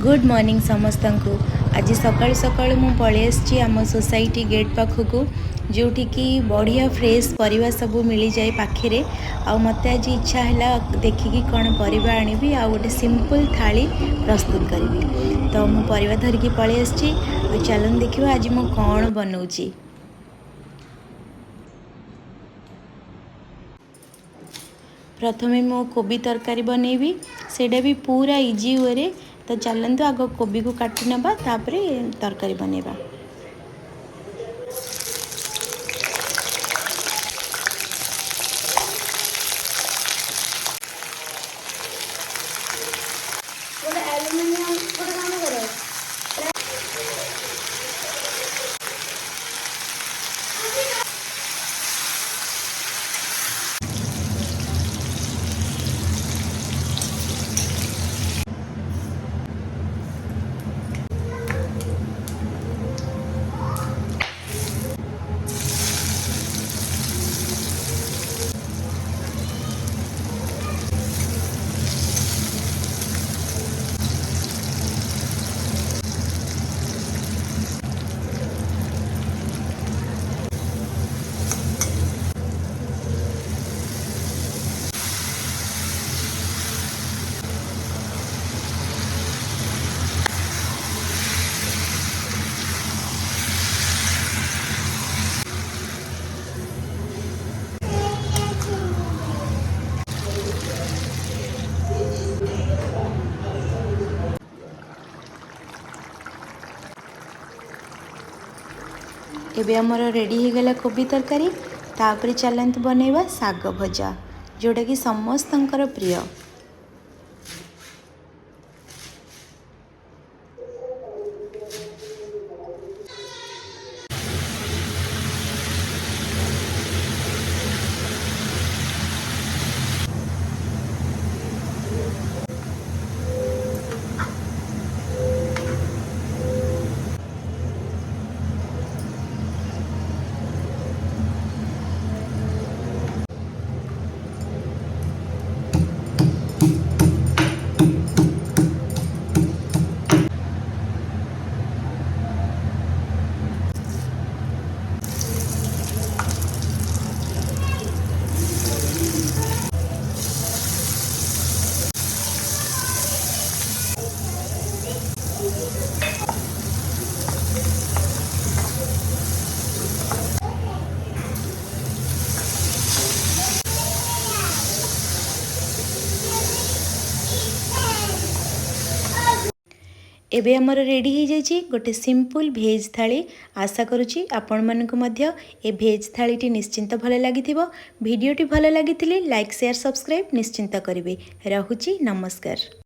Good morning समस्त को। आज सकाल सकाल मु पलि आसी आम सोसाइटी गेट पाखक जोटि कि बढ़िया फ्रेश परिवा सब मिल जाए पाखे। आ मत आज इच्छा है देखिकी कौन परिवा आनिबी आ गोटे सिंपल थाली प्रस्तुत करी। तो मु परिवा धरिकी पलि आसी। चलन देखिए आज मु कौन बनाऊँगी। प्रथमे मो कोबी तरकारी बनैबी सेटा भी पूरा इजी वे। तो चलतु आग कोबी को काटी नबा तापरे तरकारी बनैबा। एबे हमर रेडी हो गला कोबी तरकारी। तापर चलत बनैबा साग भजा जोटा कि समस्तंकर प्रिय। एबे हमर रेडी हो जाइए गोटे सिंपल भेज थाली। आशा करुच्ची आपण मानक मध्य ए भेज थाली निश्चिंत भल लगी। भिडीओटी भल लगी लाइक शेयर सब्सक्राइब निश्चिंत करेंगे। रहुची नमस्कार।